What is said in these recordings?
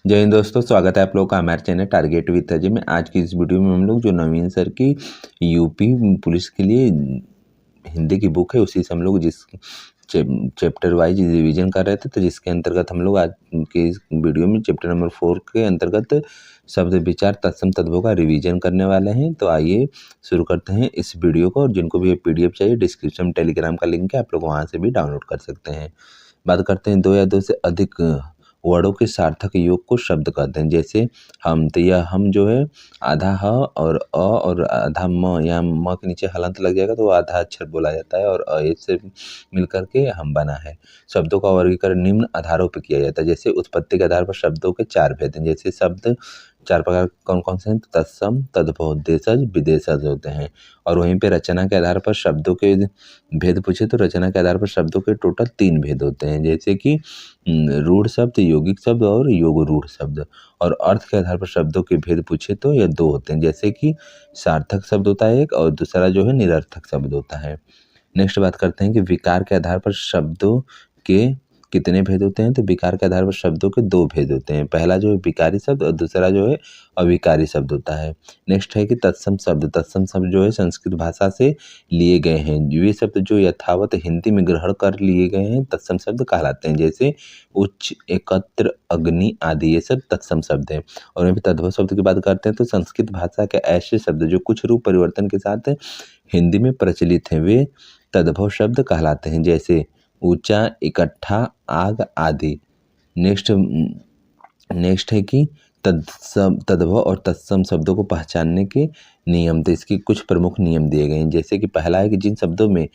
जय हिंद दोस्तों, स्वागत है आप लोगों का हमारे चैनल टारगेट विद अजय में। आज की इस वीडियो में हम लोग जो नवीन सर की यूपी पुलिस के लिए हिंदी की बुक है उसी से हम लोग जिस चैप्टर वाइज रिवीजन कर रहे थे, तो जिसके अंतर्गत हम लोग आज के इस वीडियो में चैप्टर नंबर 4 के अंतर्गत शब्द विचार तत्सम तद्भव का रिवीजन करने वाले हैं। तो आइए शुरू करते हैं इस वीडियो को। और जिनको भी PDF चाहिए, डिस्क्रिप्शन में टेलीग्राम का लिंक है, आप लोग वहाँ से भी डाउनलोड कर सकते हैं। बात करते हैं दो या दो से अधिक वर्डों के सार्थक योग को शब्द कहते हैं। जैसे हम, तो यह हम जो है आधा ह और अ और आधा म, यहाँ म के नीचे हलंत लग जाएगा तो वो आधा अक्षर बोला जाता है, और अ से मिलकर के हम बना है। शब्दों का वर्गीकरण निम्न आधारों पर किया जाता है। जैसे उत्पत्ति के आधार पर शब्दों के 4 भेद हैं। जैसे शब्द 4 प्रकार कौन कौन से हैं? तत्सम, तद्भव, देशज, विदेशज होते हैं। और वहीं पे रचना के आधार पर शब्दों के भेद पूछे तो रचना के आधार पर शब्दों के टोटल 3 भेद होते हैं। जैसे कि रूढ़ शब्द, यौगिक शब्द और योग रूढ़ शब्द। और अर्थ के आधार पर शब्दों के भेद पूछे तो यह 2 होते हैं। जैसे कि सार्थक शब्द होता है एक, और दूसरा जो है निरर्थक शब्द होता है। नेक्स्ट बात करते हैं कि विकार के आधार पर शब्दों के कितने भेद होते हैं? तो विकार के आधार पर शब्दों के 2 भेद होते हैं। पहला जो है विकारी शब्द और दूसरा जो है अविकारी शब्द होता है। नेक्स्ट है कि तत्सम शब्द। तत्सम शब्द जो है संस्कृत भाषा से लिए गए हैं। वे शब्द जो यथावत हिंदी में ग्रहण कर लिए गए हैं तत्सम शब्द कहलाते हैं। जैसे उच्च, एकत्र, अग्नि आदि, ये सब तत्सम शब्द हैं। और वहीं पे तद्भव शब्द की बात करते हैं तो संस्कृत भाषा के ऐसे शब्द जो कुछ रूप परिवर्तन के साथ हिंदी में प्रचलित हैं, वे तद्भव शब्द कहलाते हैं। जैसे ऊंचा, इकट्ठा, आग आदि। नेक्स्ट है कि तद्भव और तत्सम शब्दों को पहचानने के नियम। तो इसके कुछ प्रमुख नियम दिए गए हैं। जैसे कि पहला है कि जिन शब्दों में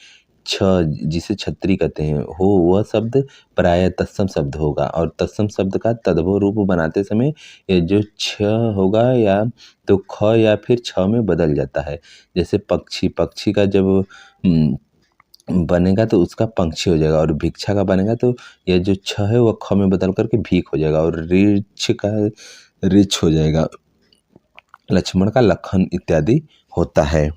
छ, जिसे छतरी कहते हैं, हो, वह शब्द प्रायः तत्सम शब्द होगा। और तत्सम शब्द का तद्भव रूप बनाते समय ये जो छ होगा या तो ख या फिर छ में बदल जाता है। जैसे पक्षी, पक्षी का जब बनेगा तो उसका पंक्षी हो जाएगा। और भिक्षा का बनेगा तो यह जो छ है वह ख में बदल करके भीख हो जाएगा। और ऋछ का रिछ हो जाएगा। लक्ष्मण का लखन इत्यादि होता है।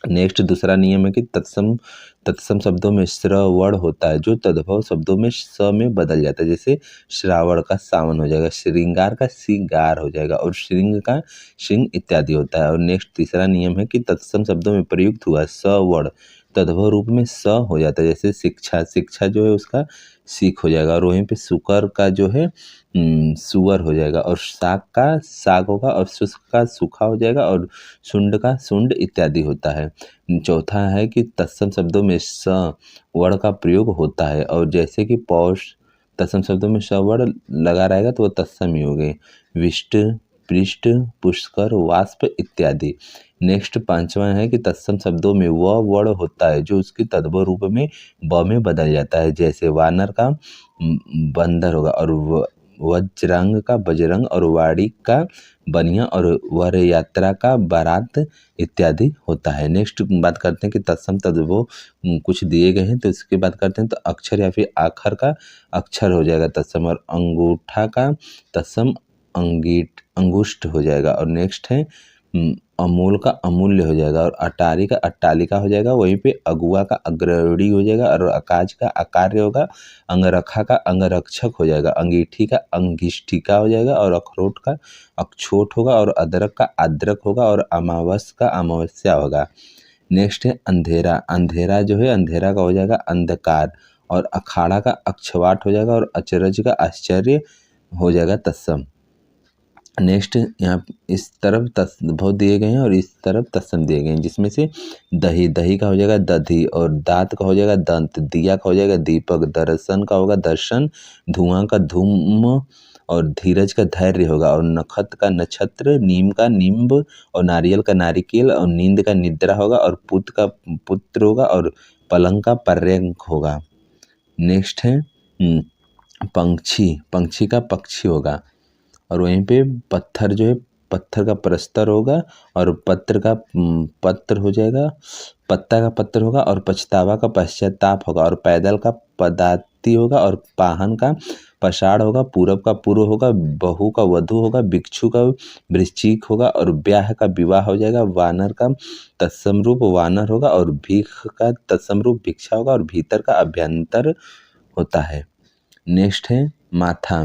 नेक्स्ट दूसरा नियम है कि तत्सम शब्दों में श्रवण होता है, जो तद्भव शब्दों में स में बदल जाता है। जैसे श्रावण का सावन हो जाएगा, श्रृंगार का श्रृंगार हो जाएगा, और श्रृंग का श्रृंग इत्यादि होता है। और नेक्स्ट तीसरा नियम है कि तत्सम शब्दों में प्रयुक्त हुआ सवर्ण तद्भव रूप में स हो जाता है। जैसे शिक्षा, शिक्षा जो है उसका सीख हो जाएगा। और वहीं पे सुकर का जो है सुअर हो जाएगा। और साग का साग होगा, और शुष्क का सूखा हो जाएगा, और शुंड का शुंड इत्यादि होता है। चौथा है कि तत्सम शब्दों में स वर्ण का प्रयोग होता है। और जैसे कि पौष, तत्सम शब्दों में स वर्ण लगा रहेगा तो वो तत्सम ही हो गए। विष्ट, पृष्ठ, पुष्कर, वाष्प इत्यादि। नेक्स्ट पांचवा है कि तत्सम शब्दों में वह वर्ण होता है जो उसके तद्भव रूप में ब में बदल जाता है। जैसे वानर का बंदर होगा, और वज्रांग का बजरंग, और वाड़ी का बनिया, और वर यात्रा का बारात इत्यादि होता है। नेक्स्ट बात करते हैं कि तत्सम तद्भव कुछ दिए गए हैं, तो इसकी बात करते हैं तो अक्षर या फिर आखर का अक्षर हो जाएगा तत्सम। और अंगूठा का तत्सम अंगुष्ठ हो जाएगा। और नेक्स्ट है अमूल का अमूल्य हो जाएगा, और अटारी का अट्टालिका हो जाएगा। वहीं पे अगुआ का अग्रणी हो जाएगा, और अकाज का अकार्य होगा। अंगरखा का अंगरक्षक हो जाएगा, अंगीठी का अंगिष्ठिका हो जाएगा, और अखरोट का अक्षोट होगा, और अदरक का अदरक होगा, और अमावस का अमावस्या होगा। नेक्स्ट है अंधेरा, अंधेरा जो है अंधेरा का हो जाएगा अंधकार, और अखाड़ा का अक्षवाट हो जाएगा, और अचरज का आश्चर्य हो जाएगा तत्सम। नेक्स्ट यहाँ इस तरफ तद्भव दिए गए हैं और इस तरफ तत्सम दिए गए हैं, जिसमें से दही, दही का हो जाएगा दधी, और दांत का हो जाएगा दंत, दिया का हो जाएगा दीपक, दर्शन का होगा दर्शन, धुआं का धूम, और धीरज का धैर्य होगा, और नखत का नक्षत्र, नीम का नींब, और नारियल का नारिकेल, और नींद का निद्रा होगा, और पुत का पुत्र होगा, और पलंग का पर्यंक होगा। नेक्स्ट है पंक्षी, पंक्षी का पक्षी होगा। और वहीं पे पत्थर जो है पत्थर का प्रस्तर होगा, और पत्र का पत्र हो जाएगा, पत्ता का पत्र होगा, और पछतावा का पश्चाताप होगा, और पैदल का पदाती होगा, और पाहन का पषाण होगा, पूरब का पूर्व होगा, बहू का वधु होगा, भिक्षु का वृश्चिक होगा, और ब्याह का विवाह हो जाएगा। वानर का तत्सम रूप वानर होगा, और भीख का तत्सम रूप भिक्षा होगा, और भीतर का अभ्यंतर होता है। नेक्स्ट है माथा,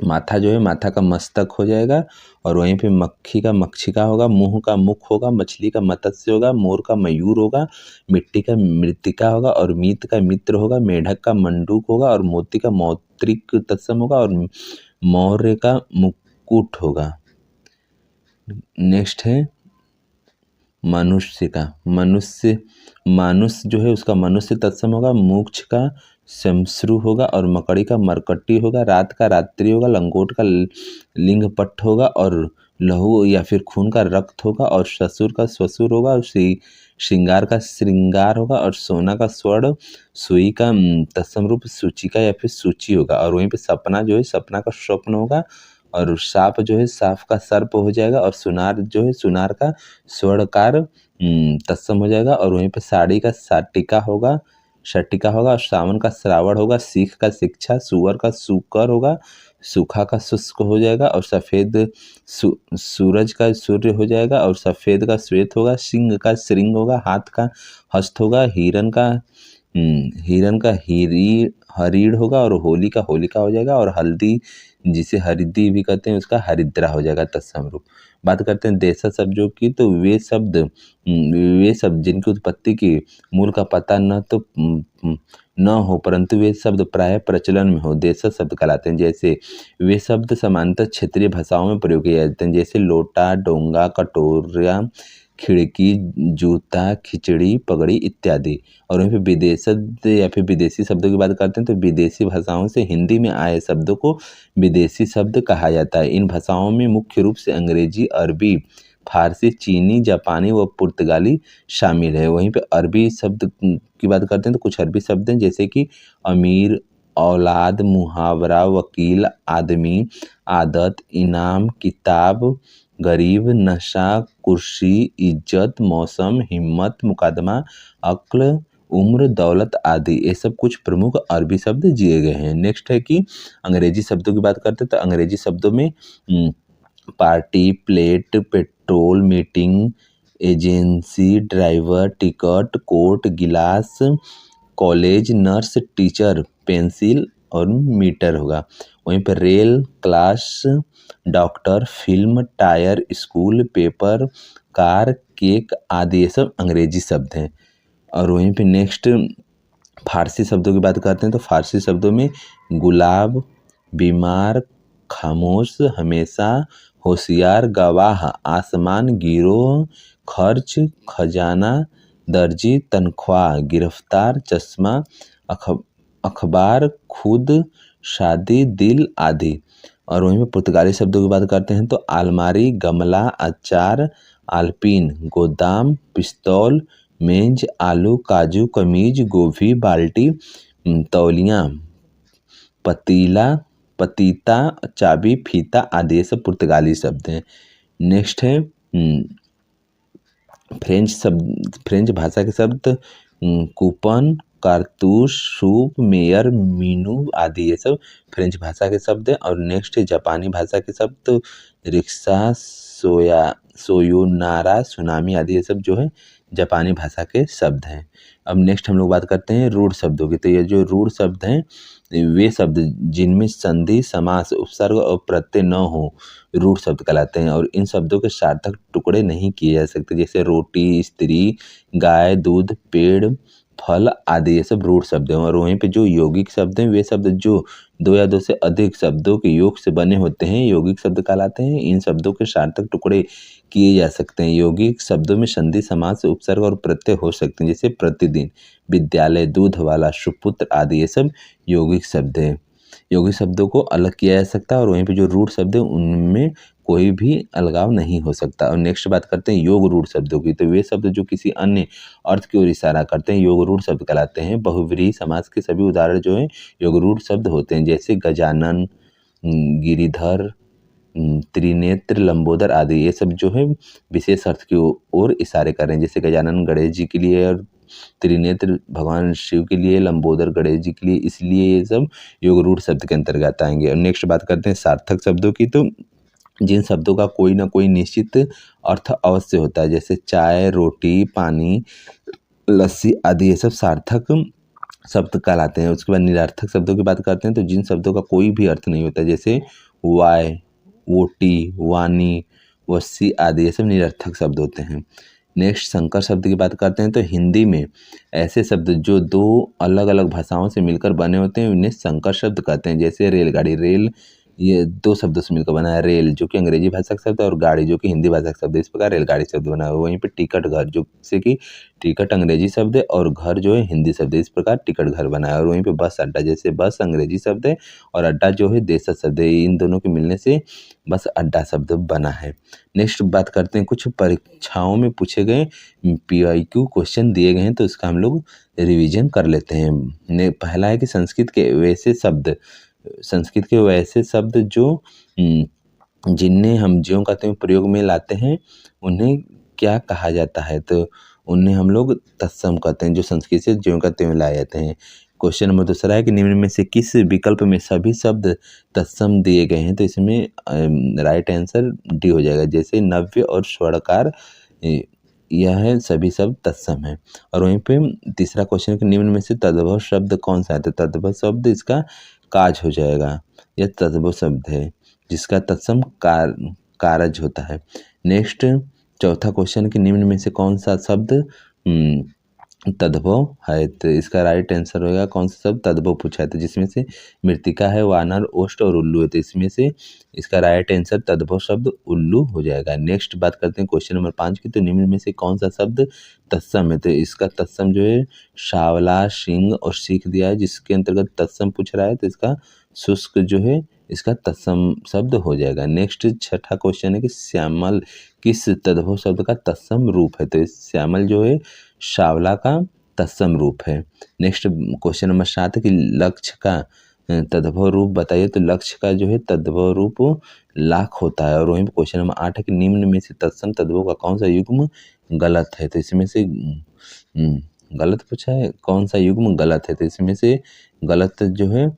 माथा जो है माथा का मस्तक हो जाएगा, और वहीं पे मक्खी का मक्षिका होगा, मुंह का मुख होगा, मछली का मत्स्य होगा, मोर का मयूर होगा, मिट्टी का मृत्तिका होगा, और मीत का मित्र होगा, मेढक का मंडूक होगा, और मोती का मौत्रिक तत्सम होगा, और मौर्य का मुकुट होगा। नेक्स्ट है मनुष्य का। मानुष जो है उसका मनुष्य तत्सम होगा, मोक्ष का शमश्रु होगा, और मकड़ी का मरकट्टी होगा, रात का रात्रि होगा, लंगोट का लिंगपट्ट होगा, और लहू या फिर खून का रक्त होगा, और ससुर का स्वसुर होगा, और श्रृंगार का श्रृंगार होगा, और सोना का स्वर्ण, सुई का तत्सम रूप सूचिका या फिर सूची होगा, और वहीं पे सपना जो है सपना का स्वप्न होगा, और साप जो है साफ का सर्प हो जाएगा, और सुनार जो है सुनार का स्वर्णकार तत्सम हो जाएगा, और वहीं पे साड़ी का साटिका होगा, और सावन का श्रावण होगा, सीख का शिक्षा, सुअर का सुकर होगा, सूखा का शुष्क हो जाएगा, और सफ़ेद सूरज का सूर्य हो जाएगा, और सफ़ेद का श्वेत होगा, सिंह का श्रृंग होगा, हाथ का हस्त होगा, हिरन का हरीड़ होगा, और होली का होलिका हो जाएगा, और हल्दी जिसे हरिद्री भी कहते हैं उसका हरिद्रा हो जाएगा तत्सम रूप। बात करते हैं देशज शब्दों की, तो वे शब्द जिनकी उत्पत्ति की मूल का पता न हो परंतु वे शब्द प्राय प्रचलन में हो, देशज शब्द कहलाते हैं। जैसे वे शब्द समांतर क्षेत्रीय भाषाओं में प्रयोग किए जाते हैं, जैसे लोटा, डोंगा, कटोरा, खिड़की, जूता, खिचड़ी, पगड़ी इत्यादि। और वहीं पे विदेशज या फिर विदेशी शब्दों की बात करते हैं, तो विदेशी भाषाओं से हिंदी में आए शब्दों को विदेशी शब्द कहा जाता है। इन भाषाओं में मुख्य रूप से अंग्रेजी, अरबी, फारसी, चीनी, जापानी व पुर्तगाली शामिल है। वहीं पे अरबी शब्द की बात करते हैं, तो कुछ अरबी शब्द हैं जैसे कि अमीर, औलाद, मुहावरा, वकील, आदमी, आदत, इनाम, किताब, गरीब, नशा, कुर्सी, इज्जत, मौसम, हिम्मत, मुकदमा, अक्ल, उम्र, दौलत आदि। ये सब कुछ प्रमुख अरबी शब्द दिए गए हैं। नेक्स्ट है कि अंग्रेजी शब्दों की बात करते हैं, तो अंग्रेजी शब्दों में party, plate, petrol, meeting, agency, driver, ticket, court, गिलास, कॉलेज, नर्स, टीचर, पेंसिल और मीटर होगा। वहीं पर rail, class, doctor, film, tyre, school, paper, car, cake आदि ये सब अंग्रेजी शब्द हैं। और वहीं पे नेक्स्ट फारसी शब्दों की बात करते हैं, तो फारसी शब्दों में गुलाब, बीमार, खामोश, हमेशा, होशियार, गवाह, आसमान, गिरोह, खर्च, खजाना, दर्जी, तनख्वाह, गिरफ्तार, चश्मा, अखबार, खुद, शादी, दिल आदि। और वहीं पे पुर्तगाली शब्दों की बात करते हैं, तो आलमारी, गमला, अचार, आल्पिन, गोदाम, पिस्तौल, मेज, आलू, काजू, कमीज, गोभी, बाल्टी, तौलिया, पतीता, चाबी, फीता आदि ये सब पुर्तगाली शब्द हैं। नेक्स्ट है फ्रेंच भाषा के शब्द कूपन, कारतूस, सूप, मेयर, मीनू आदि ये सब फ्रेंच भाषा के शब्द हैं। और नेक्स्ट है जापानी भाषा के शब्द रिक्शा, सोयोनारा, सुनामी आदि ये सब जो है जापानी भाषा के शब्द हैं। अब नेक्स्ट हम लोग बात करते हैं रूढ़ शब्दों की, तो ये जो रूढ़ शब्द हैं वे शब्द जिनमें संधि, समास, उपसर्ग और प्रत्यय न हो रूढ़ शब्द कहलाते हैं। और इन शब्दों के सार्थक टुकड़े नहीं किए जा सकते, जैसे रोटी, स्त्री, गाय, दूध, पेड़, फल आदि ये सब रूढ़ शब्द हैं। और वहीं पे जो यौगिक शब्द हैं वे शब्द जो दो या दो से अधिक शब्दों के योग से बने होते हैं यौगिक शब्द कहलाते हैं। इन शब्दों के सार्थक टुकड़े किए जा सकते हैं। यौगिक शब्दों में संधि, समास, उपसर्ग और प्रत्यय हो सकते हैं, जैसे प्रतिदिन, विद्यालय, दूध वाला, सुपुत्र आदि ये सब यौगिक शब्द हैं। यौगिक शब्दों को अलग किया जा सकता है और वहीं पे जो रूढ़ शब्द है उनमें कोई भी अलगाव नहीं हो सकता। और नेक्स्ट बात करते हैं योग रूढ़ शब्दों की, तो वे शब्द जो किसी अन्य अर्थ की ओर इशारा करते हैं योग रूढ़ शब्द कहलाते हैं। बहुव्रीहि समास के सभी उदाहरण जो हैं योग रूढ़ शब्द होते हैं, जैसे गजानन, गिरिधर, त्रिनेत्र, लंबोदर आदि ये सब जो है विशेष अर्थ की ओर इशारे कर रहे हैं। जैसे गजानन गणेश जी के लिए और त्रिनेत्र भगवान शिव के लिए, लंबोदर गणेश जी के लिए, इसलिए ये सब योग रूढ़ शब्द के अंतर्गत आएंगे। और नेक्स्ट बात करते हैं सार्थक शब्दों की, तो जिन शब्दों का कोई ना कोई निश्चित अर्थ अवश्य होता है, जैसे चाय, रोटी, पानी, लस्सी आदि ये सब सार्थक शब्द कहलाते हैं। उसके बाद निरर्थक शब्दों की बात करते हैं, तो जिन शब्दों का कोई भी अर्थ नहीं होता, जैसे वाय, वोटी, वानी, वस्सी आदि ये सब निरर्थक शब्द होते हैं। नेक्स्ट संकर शब्द की बात करते हैं तो हिंदी में ऐसे शब्द जो दो अलग अलग भाषाओं से मिलकर बने होते हैं उन्हें संकर शब्द कहते हैं। जैसे रेलगाड़ी, रेल ये दो शब्दों से मिलकर बना है। रेल जो कि अंग्रेजी भाषा का शब्द है और गाड़ी जो कि हिंदी भाषा का शब्द है। इस प्रकार रेलगाड़ी शब्द बना है। वहीं पे टिकट घर जो से कि टिकट अंग्रेजी शब्द है और घर जो है हिंदी शब्द है। इस प्रकार टिकट घर बना है। और वहीं पे बस अड्डा, जैसे बस अंग्रेजी शब्द है और अड्डा जो है देशज शब्द है। इन दोनों के मिलने से बस अड्डा शब्द बना है। नेक्स्ट बात करते हैं कुछ परीक्षाओं में पूछे गए PYQ क्वेश्चन दिए गए हैं तो इसका हम लोग रिवीजन कर लेते हैं। पहला है कि संस्कृत के वैसे शब्द जो जिन्हें हम ज्यों कहते हैं प्रयोग में लाते हैं उन्हें क्या कहा जाता है, तो उन्हें हम लोग तत्सम कहते हैं। जो संस्कृत से ज्यों कहते हुए लाए जाते हैं। क्वेश्चन नंबर दूसरा है कि निम्न में से किस विकल्प में सभी शब्द तत्सम दिए गए हैं, तो इसमें राइट आंसर डी हो जाएगा। जैसे नव्य और स्वर्णकार यह है सभी शब्द तत्सम है। और वहीं पे तीसरा क्वेश्चन कि निम्न में से तद्भव शब्द कौन सा है, तो तद्भव शब्द इसका काज हो जाएगा। यह तद्भव शब्द है जिसका तत्सम कारज होता है। नेक्स्ट चौथा क्वेश्चन कि निम्न में से कौन सा शब्द तद्भव है, तो इसका राइट आंसर होगा कौन सा शब्द तद्भव पूछा है, तो जिसमें से मृत्तिका है, वानर, ओष्ठ और उल्लू है, तो इसमें से इसका राइट आंसर तद्भव शब्द उल्लू हो जाएगा। नेक्स्ट बात करते हैं क्वेश्चन नंबर 5 की, तो निम्न में से कौन सा शब्द तत्सम है, तो इसका तत्सम जो है शावला, सिंह और सीख दिया है। जिसके अंतर्गत तत्सम पूछ रहा है तो इसका शुष्क जो है इसका तत्सम शब्द हो जाएगा। नेक्स्ट छठा क्वेश्चन है कि श्यामल किस तद्भव शब्द का तत्सम रूप है, तो श्यामल जो है शावला का तत्सम रूप है। नेक्स्ट क्वेश्चन नंबर 7 है कि लक्ष्य का तद्भव रूप बताइए, तो लक्ष्य का जो है तद्भव रूप लाख होता है। और वहीं पर क्वेश्चन नंबर 8 है कि निम्न में से तत्सम तद्भव का कौन सा युग्म गलत है, तो इसमें से गलत पूछा है, कौन सा युग्म गलत है, तो इसमें से गलत जो है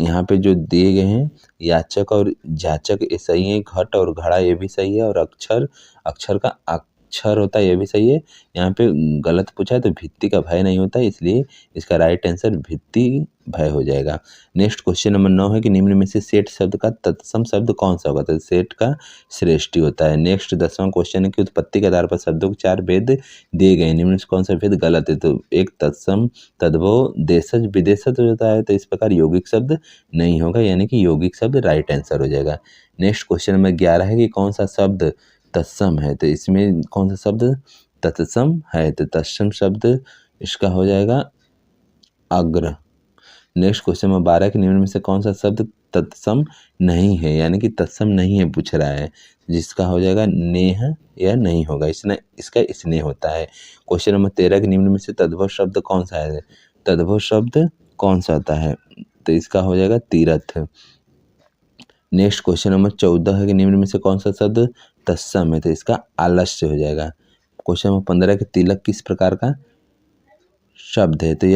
यहाँ पे जो दिए गए हैं याचक और जाचक ये सही है। घट और घड़ा ये भी सही है। और अक्षर का अक्षर होता है ये भी सही है। यहाँ पे गलत पूछा है तो भित्ति का भय नहीं होता है, इसलिए इसका राइट आंसर भित्ति भय हो जाएगा। नेक्स्ट क्वेश्चन नंबर 9 है कि निम्न में से सेठ शब्द का तत्सम शब्द कौन सा होगा, तो सेठ का श्रेष्ठी होता है। नेक्स्ट 10वां क्वेश्चन है कि उत्पत्ति के आधार पर शब्दों के 4 भेद दिए गए, निम्न से कौन सा भेद गलत है, तो एक तत्सम, तद्भव, देशज, विदेशज होता है, तो इस प्रकार यौगिक शब्द नहीं होगा, यानी कि यौगिक शब्द राइट आंसर हो जाएगा। नेक्स्ट क्वेश्चन नंबर 11 है कि कौन सा शब्द तत्सम है, तो इसमें कौन सा शब्द तत्सम है, तो तत्सम शब्द इसका हो जाएगा अग्र। नेक्स्ट क्वेश्चन नंबर 12 के निम्न में से कौन सा शब्द तत्सम नहीं है, यानी कि तत्सम नहीं है पूछ रहा है, जिसका हो जाएगा नेह या नहीं होगा, इसका स्नेह होता है। क्वेश्चन नंबर 13 के निम्न में से तद्भव शब्द कौन सा है, तद्भव शब्द कौन सा होता है, तो इसका हो जाएगा तीरथ। नेक्स्ट क्वेश्चन नंबर 14 है कि निम्न में से कौन सा शब्द तत्सम है, तो इसका आलस्य हो जाएगा। क्वेश्चन नंबर 15 के तिलक किस प्रकार का शब्द है, तो यह